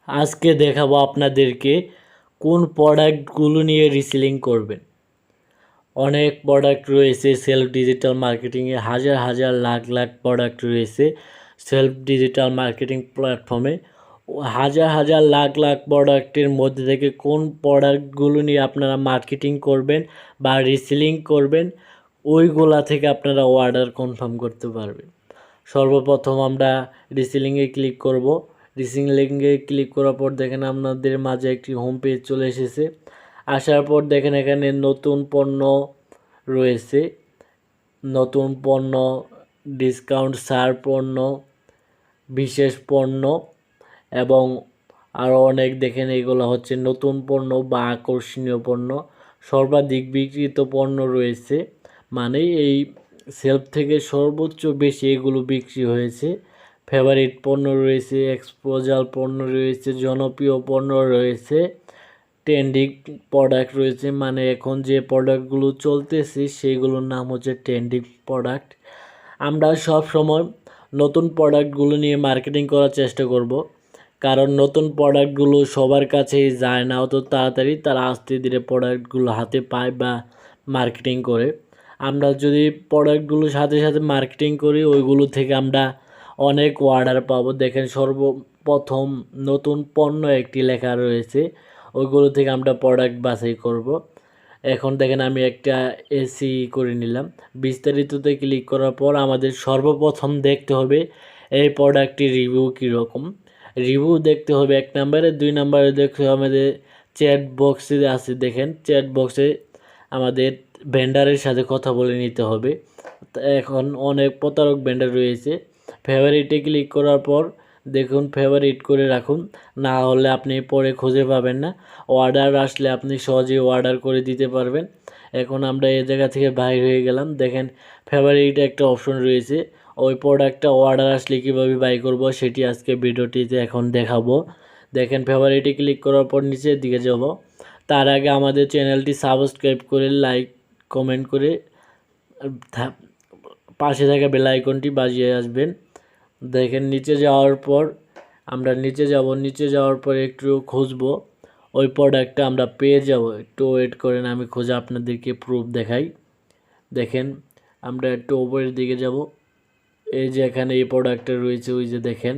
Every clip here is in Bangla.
আজকে দেখাবো আপনাদেরকে কোন প্রোডাক্টগুলো নিয়ে রিসেলিং করবেন। অনেক প্রোডাক্ট রয়েছে সেলফ ডিজিটাল মার্কেটিংয়ে, হাজার হাজার লাখ লাখ প্রোডাক্ট রয়েছে সেলফ ডিজিটাল মার্কেটিং প্ল্যাটফর্মে। হাজার হাজার লাখ লাখ প্রোডাক্টের মধ্যে থেকে কোন প্রোডাক্টগুলো নিয়ে আপনারা মার্কেটিং করবেন বা রিসেলিং করবেন, ওইগুলা থেকে আপনারা অর্ডার কনফার্ম করতে পারবেন। সর্বপ্রথম আমরা রিসেলিংয়ে ক্লিক করব। রিসেলিংয়ে ক্লিক করার পর দেখেন আপনাদের মাঝে একটি হোম পেজ চলে এসেছে। আসার পর দেখেন এখানে নতুন পণ্য রয়েছে, নতুন পণ্য, ডিসকাউন্ট ছাড় পণ্য, বিশেষ পণ্য এবং আরও অনেক দেখেন এগুলো হচ্ছে নতুন পণ্য বা আকর্ষণীয় পণ্য। সর্বাধিক বিক্রিত পণ্য রয়েছে, মানে এই সেলফ থেকে সর্বোচ্চ বেশি এগুলো বিক্রি হয়েছে। ফেভারিট পণ্য রয়েছে, এক্সপোজার পণ্য রয়েছে, জনপ্রিয় পণ্য রয়েছে, ট্রেন্ডিং প্রোডাক্ট রয়েছে, মানে এখন যে প্রোডাক্টগুলো চলতেছে সেইগুলোর নাম হচ্ছে ট্রেন্ডিং প্রোডাক্ট। আমরা সব সময় নতুন প্রোডাক্টগুলো নিয়ে মার্কেটিং করার চেষ্টা করব, কারণ নতুন প্রোডাক্টগুলো সবার কাছেই যায় না অত তাড়াতাড়ি, তারা আস্তে ধীরে প্রোডাক্টগুলো হাতে পায় বা মার্কেটিং করে। আমরা যদি প্রোডাক্টগুলোর সাথে সাথে মার্কেটিং করি, ওইগুলো থেকে আমরা অনেক অর্ডার পাবো। দেখেন সর্বপ্রথম নতুন পণ্য একটি লেখা রয়েছে, ওইগুলো থেকে আমরা প্রোডাক্ট বাছাই করব। এখন দেখেন আমি একটা এসি করে নিলাম। বিস্তারিততে ক্লিক করার পর আমাদের সর্বপ্রথম দেখতে হবে এই প্রোডাক্টটির রিভিউ কীরকম। রিভিউ দেখতে হবে 1 নম্বরে। 2 নম্বরে দেখতে হবে আমাদের চ্যাট বক্সে আছে, দেখেন চ্যাট বক্সে আমাদের ভেন্ডারের সাথে কথা বলে নিতে হবে। এখন অনেক প্রতারক ভেন্ডার রয়েছে। ফেভারিটে ক্লিক করার পর দেখুন ফেভারিট করে রাখুন, না হলে আপনি পরে খুঁজে পাবেন না। অর্ডার আসলে আপনি সহজেই অর্ডার করে দিতে পারবেন। এখন আমরা এই জায়গা থেকে বাইরে হয়ে গেলাম। দেখেন ফেভারিটে একটা অপশন রয়েছে, ওই প্রোডাক্টটা অর্ডার আসলে কীভাবে বাই করব সেটি আজকে ভিডিওটিতে এখন দেখাবো। দেখেন ফেভারিটে ক্লিক করার পর নিচের দিকে যাব। তার আগে আমাদের চ্যানেলটি সাবস্ক্রাইব করে লাইক কমেন্ট করে পাশে থাকা বেল আইকনটি বাজিয়ে আসবেন। দেখেন নিচে যাওয়ার পর আমরা নিচে যাব। নিচে যাওয়ার পর একটু খুঁজবো, ওই প্রোডাক্টটা আমরা পেয়ে যাব। একটু ওয়েট করেন, আমি খুঁজে আপনাদেরকে প্রুফ দেখাই। দেখেন আমরা একটু উপরের দিকে যাব। এই যে এখানে এই প্রোডাক্টটা রয়েছে, ওই যে দেখেন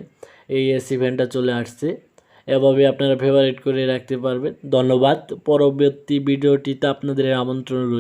এই এসি ফ্যানটা চলে আসছে। এভাবে আপনারা ফেভারিট করে রাখতে পারবেন। ধন্যবাদ। পরবর্তী ভিডিওটিতে আপনাদের আমন্ত্রণ রইল।